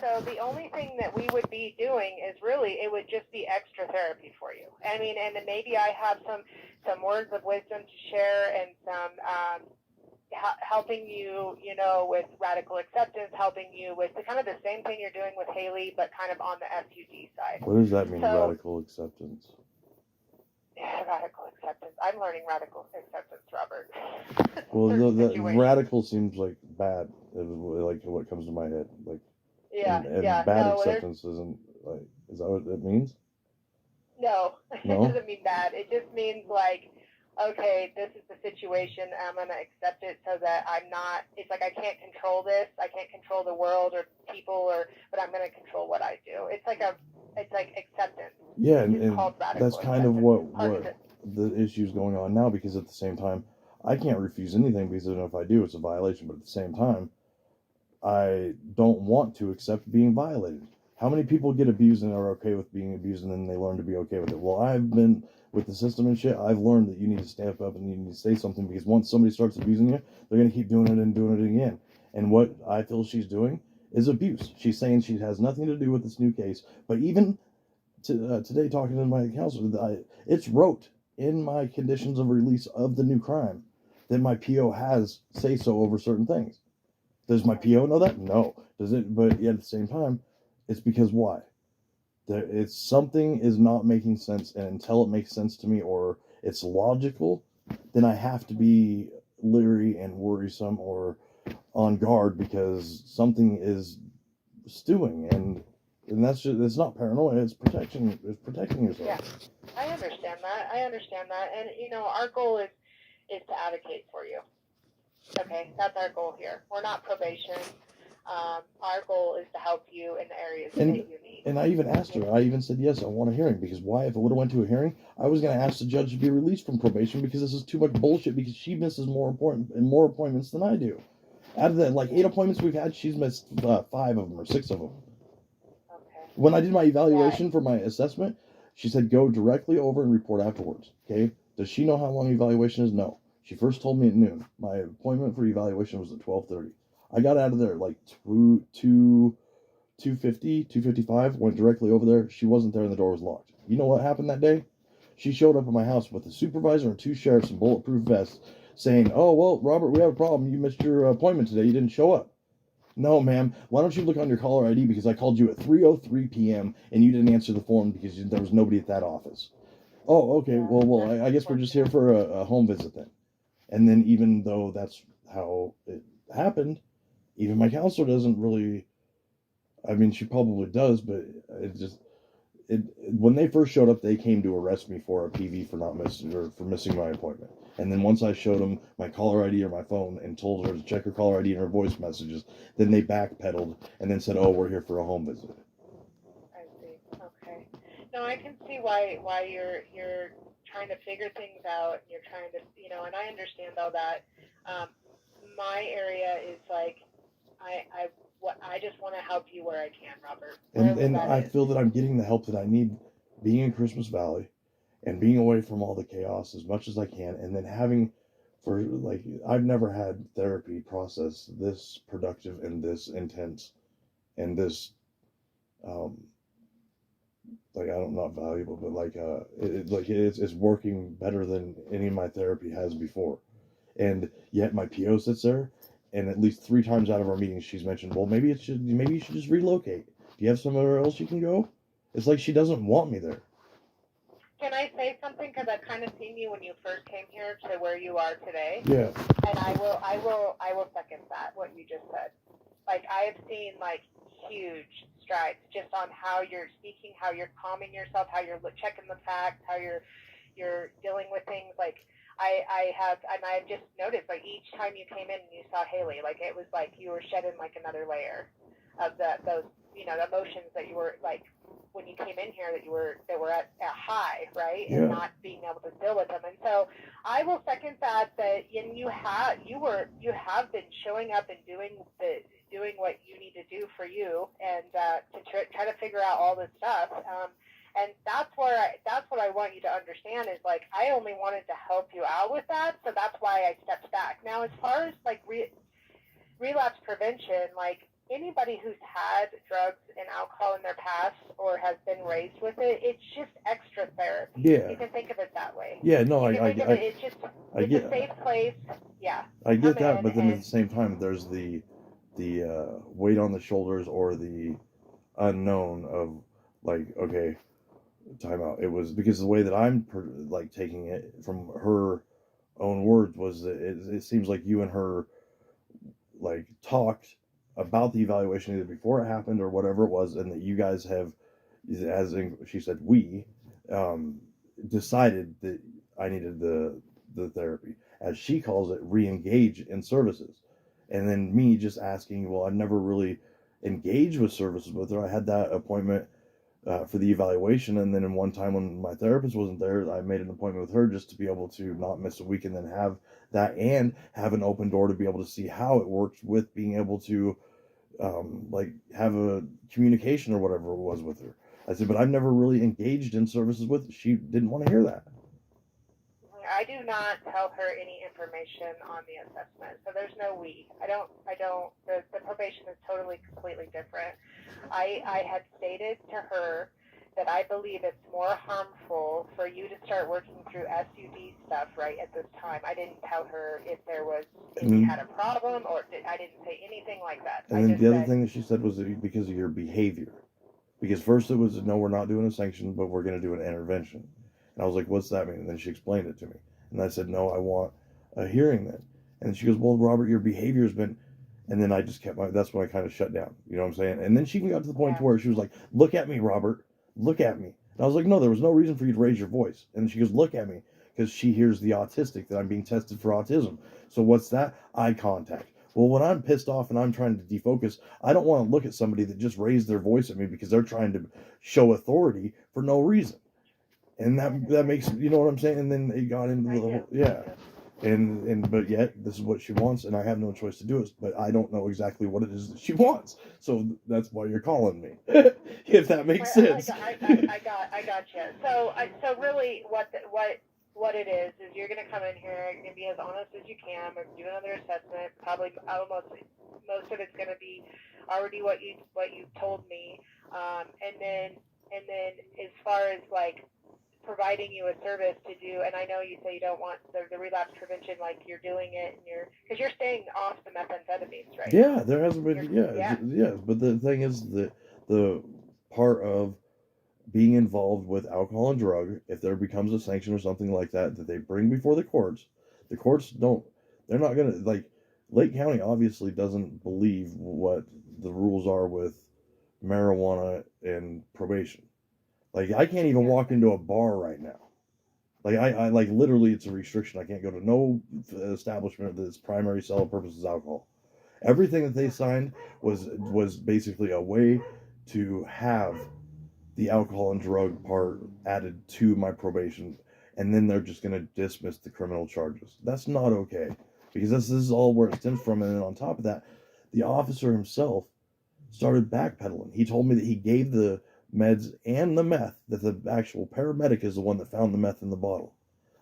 So the only thing that we would be doing is really, it would just be extra therapy for you. I mean, and then maybe I have some words of wisdom to share, and some helping you, with radical acceptance, helping you with kind of the same thing you're doing with Haley, but kind of on the SUD side. What does that mean, radical acceptance? Radical acceptance. I'm learning radical acceptance, Robert. Well, the radical seems like bad, like what comes to my head. Like, and bad acceptance isn't, like, is that what it means? No, it doesn't mean bad. It just means like, okay, this is the situation. I'm going to accept it so that I'm not, it's like I can't control this. I can't control the world or people, but I'm going to control what I do. It's like acceptance. Yeah, and that's kind of what the issue's going on now, because at the same time, I can't refuse anything, because I know if I do, it's a violation. But at the same time, I don't want to accept being violated. How many people get abused and are okay with being abused, and then they learn to be okay with it? Well, I've been with the system and shit. I've learned that you need to stand up and you need to say something, because once somebody starts abusing you, they're going to keep doing it and doing it again. And what I feel she's doing is abuse. She's saying she has nothing to do with this new case. But even today, talking to my counselor, it's wrote in my conditions of release of the new crime that my PO has say so over certain things. Does my PO know that? No. Does it? But yet at the same time, it's because why? It's something is not making sense, and until it makes sense to me or it's logical, then I have to be leery and worrisome or on guard, because something is stewing, and that's just, it's not paranoia, it's protecting yourself. Yeah, I understand that, and our goal is to advocate for you. Okay, that's our goal here. We're not probation. Our goal is to help you in the areas that you need. And I even asked her. I even said, yes, I want a hearing. Because why? If I would have went to a hearing, I was going to ask the judge to be released from probation, because this is too much bullshit, because she misses more appointments than I do. Out of the 8 appointments we've had, she's missed 5 of them or 6 of them. Okay. When I did my evaluation for my assessment, she said, go directly over and report afterwards. Okay? Does she know how long evaluation is? No. She first told me at noon. My appointment for evaluation was at 12:30. I got out of there like 2:50, 2:55, went directly over there. She wasn't there and the door was locked. You know what happened that day? She showed up at my house with a supervisor and 2 sheriffs in bulletproof vests saying, oh, well, Robert, we have a problem. You missed your appointment today. You didn't show up. No, ma'am. Why don't you look on your caller ID, because I called you at 3:03 p.m. and you didn't answer the phone because there was nobody at that office. Oh, okay. Well, I guess we're just here for a home visit then. And then even though that's how it happened, even my counselor doesn't really, I mean, she probably does, but when they first showed up, they came to arrest me for a PV for missing my appointment. And then once I showed them my caller ID or my phone and told her to check her caller ID and her voice messages, then they backpedaled and then said, oh, we're here for a home visit. I see. Okay. No, I can see why you're trying to figure things out. You're trying to, and I understand though that my area is like, I just want to help you where I can, Robert. And I feel that I'm getting the help that I need, being in Christmas Valley and being away from all the chaos as much as I can, and then having, I've never had therapy process this productive and this intense and this, not valuable, but it's working better than any of my therapy has before. And yet my PO sits there, and at least 3 times out of our meetings, she's mentioned, well, maybe you should just relocate. Do you have somewhere else you can go? It's like she doesn't want me there. Can I say something? Because I've kind of seen you when you first came here to where you are today. Yeah. And I will second that, what you just said. Like, I have seen huge strides just on how you're speaking, how you're calming yourself, how you're checking the facts, how you're dealing with things. I've just noticed, each time you came in and you saw Haley, it was like you were shedding another layer of those emotions that you were when you came in here that were at a high, right? Yeah. And not being able to deal with them. And so I will second that you have been showing up and doing what you need to do for you, and to try to figure out all this stuff. And that's what I want you to understand is I only wanted to help you out with that, so that's why I stepped back. Now, as far as relapse prevention, anybody who's had drugs and alcohol in their past or has been raised with it, it's just extra therapy. Yeah. You can think of it that way. Yeah, no, It's a safe place. Yeah. I get that, but then at the same time, there's the weight on the shoulders or the unknown of, like, okay, time out. It was because the way that I'm taking it from her own words was that it seems like you and her like talked about the evaluation either before it happened or whatever it was, and that you guys have, as in, she said, we decided that I needed the therapy, as she calls it, re-engage in services. And then me just asking, well, I've never really engaged with services with her. I had that appointment for the evaluation, and then in one time when my therapist wasn't there, I made an appointment with her just to be able to not miss a week, and then have that and have an open door to be able to see how it works with being able to have a communication or whatever it was with her. I said, but I've never really engaged in services with her. She didn't want to hear that. I do not tell her any information on the assessment, so there's no we. I don't. The probation is totally, completely different. I had stated to her that I believe it's more harmful for you to start working through SUD stuff right at this time. I didn't tell her if you had a problem, or I didn't say anything like that. And then the other thing that she said was because of your behavior. Because first it was, no, we're not doing a sanction, but we're going to do an intervention. And I was like, what's that mean? And then she explained it to me. And I said, no, I want a hearing then. And she goes, well, Robert, your behavior's been... And then I just that's when I kind of shut down. You know what I'm saying? And then she got to the point to where she was like, look at me, Robert. Look at me. And I was like, no, there was no reason for you to raise your voice. And she goes, look at me. Because she hears the autistic, that I'm being tested for autism. So what's that? Eye contact. Well, when I'm pissed off and I'm trying to defocus, I don't want to look at somebody that just raised their voice at me because they're trying to show authority for no reason. And that makes, you know what I'm saying? And then it got into the whole, yeah. But yet, this is what she wants, and I have no choice to do it, but I don't know exactly what it is that she wants. So that's why you're calling me. If that makes sense. I got you. So really what it is you're going to come in here, you're going to be as honest as you can. We're going to do another assessment. Probably most of it's going to be already what you told me. And then as far as like providing you a service to do, and I know you say you don't want the relapse prevention, like you're doing it, and because you're staying off the methamphetamines, right? Yeah, there hasn't been, yeah. But the thing is that the part of being involved with alcohol and drug, if there becomes a sanction or something like that they bring before the courts they're not gonna, like, Lake County obviously doesn't believe what the rules are with marijuana and probation. Like, I can't even walk into a bar right now. Like, I like, literally, it's a restriction. I can't go to no establishment that's primary sole purpose is alcohol. Everything that they signed was basically a way to have the alcohol and drug part added to my probation, and then they're just going to dismiss the criminal charges. That's not okay, because this is all where it stems from. And then on top of that, the officer himself started backpedaling. He told me that he gave the meds and the meth, that the actual paramedic is the one that found the meth in the bottle.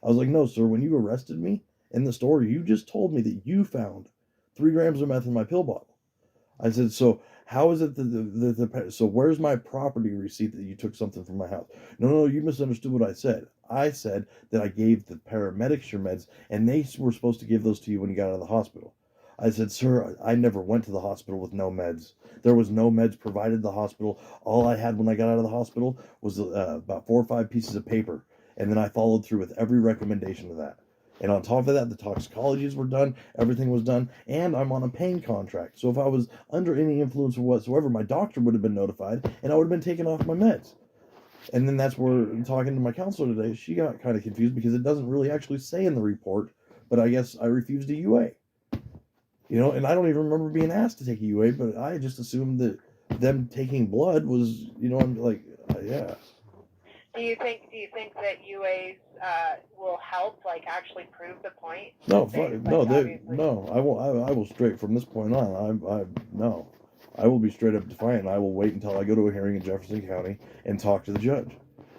I was like, no, sir, when you arrested me in the store, you just told me that you found 3 grams of meth in my pill bottle. I said, so how is it that so where's my property receipt that you took something from my house? No, you misunderstood what I said. I said that I gave the paramedics your meds, and they were supposed to give those to you when you got out of the hospital. I said, sir, I never went to the hospital with no meds. There was no meds provided to the hospital. All I had when I got out of the hospital was about 4 or 5 pieces of paper. And then I followed through with every recommendation of that. And on top of that, the toxicologies were done. Everything was done. And I'm on a pain contract. So if I was under any influence whatsoever, my doctor would have been notified, and I would have been taken off my meds. And then that's where, talking to my counselor today, she got kind of confused because it doesn't really actually say in the report, but I guess I refused a UA. You know, and I don't even remember being asked to take a UA, but I just assumed that them taking blood was, you know, I'm like, yeah. Do you think that UAs will help, like, actually prove the point? No, I will straight from this point on. I will be straight up defiant. I will wait until I go to a hearing in Jefferson County and talk to the judge,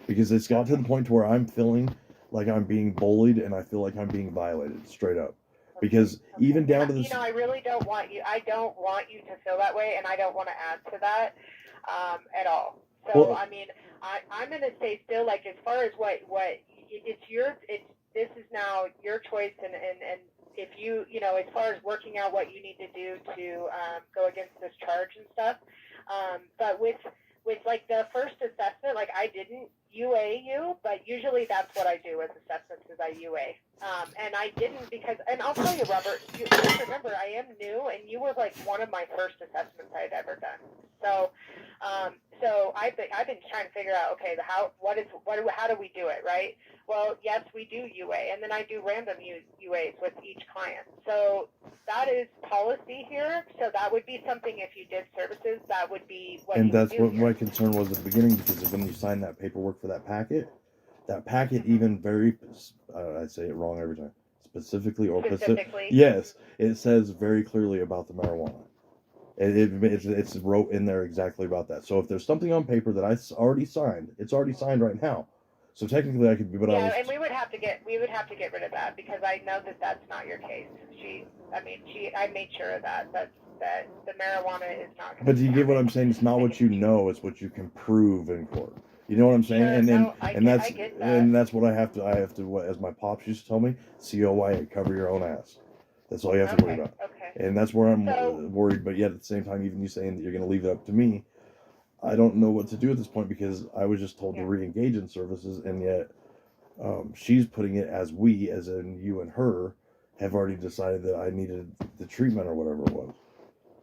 because it's got to the point to where I'm feeling like I'm being bullied and I feel like I'm being violated, straight up. Because even down to this, I really don't want you. I don't want you to feel that way, and I don't want to add to that at all. So well, I mean, I'm going to say still, like, as far as what this is now your choice, and if you as far as working out what you need to do to go against this charge and stuff, but with like the first assessment, like I didn't UA you, but usually that's what I do with assessments is I UA. And I didn't because, and I'll tell you, Robert, you have to remember I am new, and you were like one of my first assessments I had ever done. So, so I've been trying to figure out, okay, how do we do it, right? Well, yes, we do UA, and then I do random UAs with each client. So that is policy here. So that would be something if you did services, that would be what and you would that's do what here. my concern was at the beginning, because when you sign that paperwork for that packet even very, I say it wrong every time, specifically, yes, it says very clearly about the marijuana. It's wrote in there exactly about that. So if there's something on paper that I already signed, it's already signed right now. So technically, I could be, but and we would have to get rid of that, because I know that that's not your case. I made sure of that the marijuana is not. But do you get what I'm saying? It's not what you know; it's what you can prove in court. You know what I'm saying? Sure, that's I get that. And that's what I have to. What, as my pops used to tell me, COYA, cover your own ass. That's all you have to worry about. Okay. And that's where I'm worried. But yet at the same time, even you saying that you're going to leave it up to me, I don't know what to do at this point, because I was just told to re-engage in services, and yet she's putting it as we, as in you and her, have already decided that I needed the treatment or whatever it was.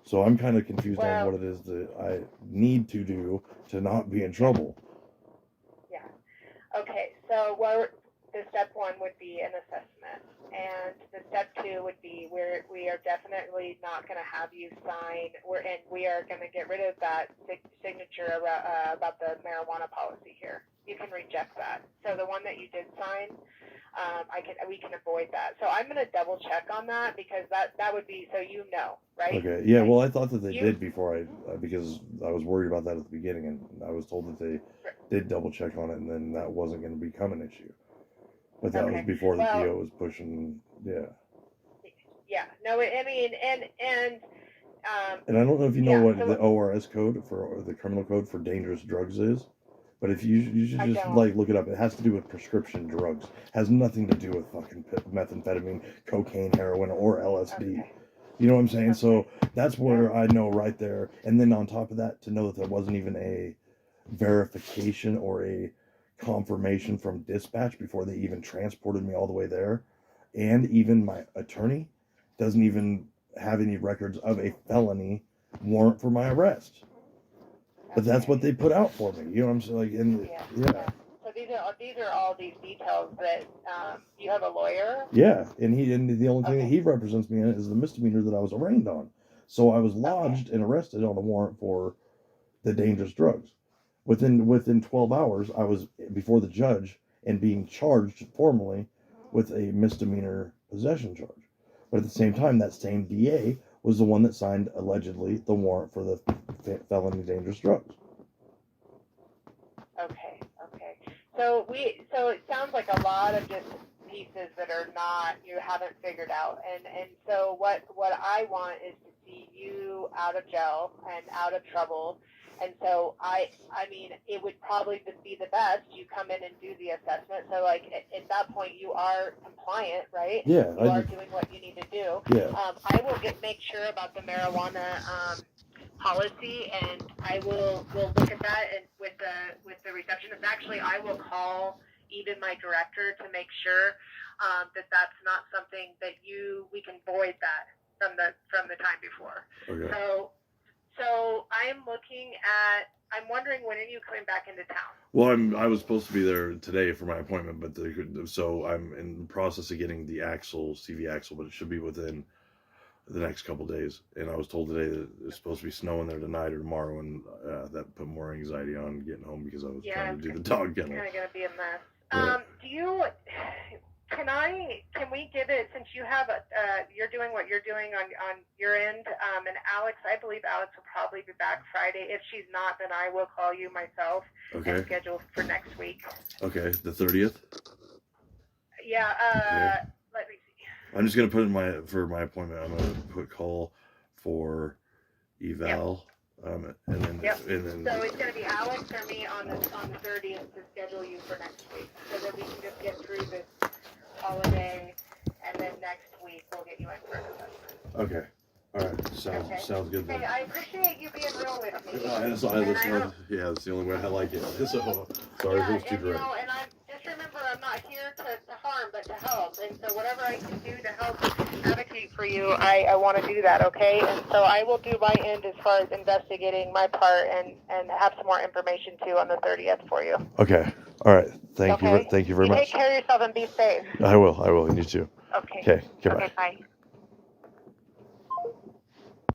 So I'm kind of confused on what it is that I need to do to not be in trouble. Yeah. Okay. So the step one would be an assessment, and the step two would be we are definitely not going to have you sign. We are going to get rid of that signature about the marijuana policy here. You can reject that. So the one that you did sign, we can avoid that. So I'm going to double check on that, because that would be, so right? Okay. Yeah. Well, I thought that they did before because I was worried about that at the beginning, and I was told that they did double check on it, and then that wasn't going to become an issue. But that was before the PO was pushing. Yeah. Yeah. No. I mean, and I don't know if you know what the ORS code or the criminal code for dangerous drugs is. But if you should just look it up. It has to do with prescription drugs. It has nothing to do with fucking methamphetamine, cocaine, heroin, or LSD. Okay. You know what I'm saying? Okay. So that's where I know right there. And then on top of that, to know that there wasn't even a verification or a confirmation from dispatch before they even transported me all the way there. And even my attorney doesn't even have any records of a felony warrant for my arrest. But that's what they put out for me. You know what I'm saying? Like, and So these are all these details that you have a lawyer. Yeah, and the only thing that he represents me in is the misdemeanor that I was arraigned on. So I was lodged and arrested on a warrant for the dangerous drugs. Within 12 hours, I was before the judge and being charged formally with a misdemeanor possession charge. But at the same time, that same DA was the one that signed, allegedly, the warrant for the felony dangerous drugs. Okay. So it sounds like a lot of just pieces that you haven't figured out. And so what I want is to see you out of jail and out of trouble. And so I mean, it would probably be the best you come in and do the assessment. So like at that point you are compliant, right? Yeah. You are doing what you need to do. Yeah. I will make sure about the marijuana policy, and we'll look at that, and with the receptionist. Actually, I will call even my director to make sure that that's not something that we can void that from the time before. Okay. So I'm wondering, when are you coming back into town? Well, I was supposed to be there today for my appointment, but so I'm in the process of getting the CV axle, but it should be within the next couple days. And I was told today that it's supposed to be snowing there tonight or tomorrow, and that put more anxiety on getting home, because I was trying to do the dog kennel. It's going to be a mess. Can we give it, since you have you're doing what you're doing on your end, and Alex, I believe Alex will probably be back Friday. If she's not, then I will call you myself and schedule for next week. Okay, the 30th? Yeah, let me see. I'm just gonna put in for my appointment. I'm gonna put call for eval. Yep. And then So it's gonna be Alex or me on the 30th to schedule you for next week, so that we can just get through this holiday, and then next week we'll get you in for an assessment. Okay. All right. Sounds good then. Hey, I appreciate you being real with me. That's the only way I like it. So sorry if it was too direct. And I just remember, I'm not here to harm, but to help. And so whatever I can do to help advocate for you, I want to do that. Okay. And so I will do my end as far as investigating my part and have some more information too on the 30th for you. Okay. All right. Thank you very much. Take care of yourself and be safe. I will. You too. Okay. Okay. Goodbye. Okay. Bye.